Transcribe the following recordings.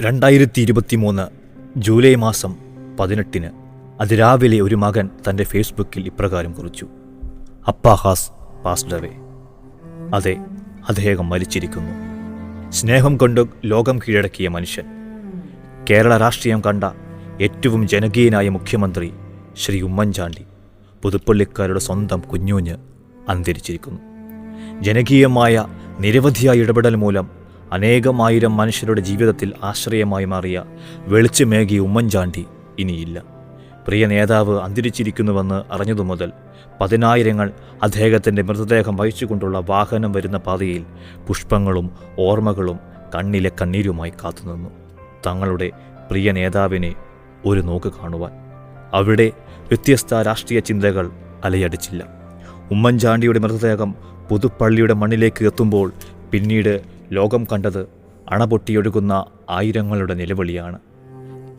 2023 July മാസം 18 അതിരാവിലെ ഒരു മകൻ തൻ്റെ ഫേസ്ബുക്കിൽ ഇപ്രകാരം കുറിച്ചു: അപ്പാ ഹാസ് പാസ്ഡ് അവേ. അതെ, അദ്ദേഹം മരിച്ചിരിക്കുന്നു. സ്നേഹം കൊണ്ട് ലോകം കീഴടക്കിയ മനുഷ്യൻ, കേരള രാഷ്ട്രീയം കണ്ട ഏറ്റവും ജനകീയനായ മുഖ്യമന്ത്രി ശ്രീ ഉമ്മൻചാണ്ടി പുതുപ്പള്ളിക്കാരുടെ സ്വന്തം കുഞ്ഞൂഞ്ഞ് അന്തരിച്ചിരിക്കുന്നു. ജനകീയമായ നിരവധിയായ ഇടപെടൽ മൂലം അനേകമായിരം മനുഷ്യരുടെ ജീവിതത്തിൽ ആശ്രയമായി മാറിയ വെളിച്ചമേകിയ ഉമ്മൻചാണ്ടി ഇനിയില്ല. പ്രിയ നേതാവ് അന്തരിച്ചിരിക്കുന്നുവെന്ന് അറിഞ്ഞതു മുതൽ പതിനായിരങ്ങൾ അദ്ദേഹത്തിൻ്റെ മൃതദേഹം വഹിച്ചുകൊണ്ടുള്ള വാഹനം വരുന്ന പാതയിൽ പുഷ്പങ്ങളും ഓർമ്മകളും കണ്ണിലെ കണ്ണീരുമായി കാത്തുനിന്നു, തങ്ങളുടെ പ്രിയ നേതാവിനെ ഒരു നോക്ക് കാണുവാൻ. അവിടെ വ്യത്യസ്ത രാഷ്ട്രീയ ചിന്തകൾ അലയടിച്ചില്ല. ഉമ്മൻചാണ്ടിയുടെ മൃതദേഹം പുതുപ്പള്ളിയുടെ മണ്ണിലേക്ക് എത്തുമ്പോൾ പിന്നീട് ലോകം കണ്ടത് അണപൊട്ടിയൊഴുകുന്ന ആയിരങ്ങളുടെ നിലവിളിയാണ്.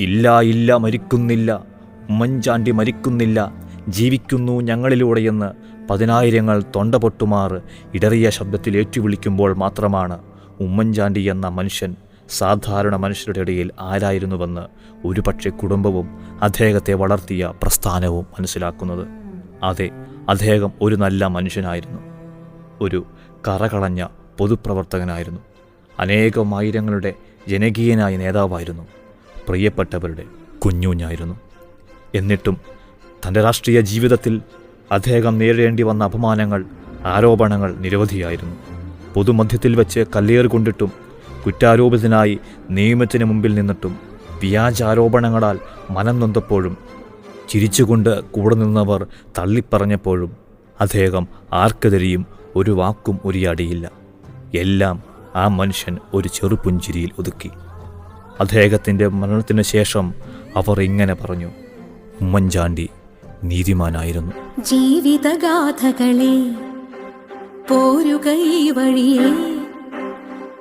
ഇല്ല ഇല്ല, മരിക്കുന്നില്ല, ഉമ്മൻചാണ്ടി മരിക്കുന്നില്ല, ജീവിക്കുന്നു ഞങ്ങളിലൂടെയെന്ന് പതിനായിരങ്ങൾ തൊണ്ട പൊട്ടുമാറ് ഇടറിയ ശബ്ദത്തിൽ ഏറ്റുവിളിക്കുമ്പോൾ മാത്രമാണ് ഉമ്മൻചാണ്ടി എന്ന മനുഷ്യൻ സാധാരണ മനുഷ്യരുടെ ഇടയിൽ ആരായിരുന്നുവെന്ന് ഒരുപക്ഷെ കുടുംബവും അദ്ദേഹത്തെ വളർത്തിയ പ്രസ്ഥാനവും മനസ്സിലാക്കുന്നത്. അതെ, അദ്ദേഹം ഒരു നല്ല മനുഷ്യനായിരുന്നു, ഒരു കറകളഞ്ഞ പൊതുപ്രവർത്തകനായിരുന്നു, അനേകമായിരങ്ങളുടെ ജനകീയനായ നേതാവായിരുന്നു, പ്രിയപ്പെട്ടവരുടെ കുഞ്ഞൂഞ്ഞായിരുന്നു. എന്നിട്ടും തൻ്റെ രാഷ്ട്രീയ ജീവിതത്തിൽ അദ്ദേഹം നേരിടേണ്ടി വന്ന അപമാനങ്ങൾ, ആരോപണങ്ങൾ നിരവധിയായിരുന്നു. പൊതുമധ്യത്തിൽ വെച്ച് കല്ലേറ് കൊണ്ടിട്ടും, കുറ്റാരോപിതനായി നിയമത്തിന് മുമ്പിൽ നിന്നിട്ടും, വ്യാജാരോപണങ്ങളാൽ മനം നൊന്തപ്പോഴും, ചിരിച്ചുകൊണ്ട് കൂടെ നിന്നവർ തള്ളിപ്പറഞ്ഞപ്പോഴും അദ്ദേഹം ആർക്കെതിരെയും ഒരു വാക്കും ഉരിയാടിയില്ല. എല്ലാം ആ മനുഷ്യൻ ഒരു ചെറുപുഞ്ചിരിയിൽ ഒതുക്കി. അദ്ദേഹത്തിൻ്റെ മരണത്തിന് ശേഷം അവർ ഇങ്ങനെ പറഞ്ഞു: ഉമ്മൻചാണ്ടി നീതിമാനായിരുന്നു. ജീവിതഗാഥകളെ പോരുക ഈ വഴിയെ,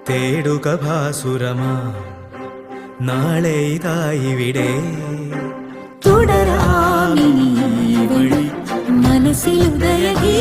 തേടുക ഭാസുരമാ നാളെ ഇതായിവിടെ, തുടരാമിനി വഴി മനസ്സിലുദയഗീ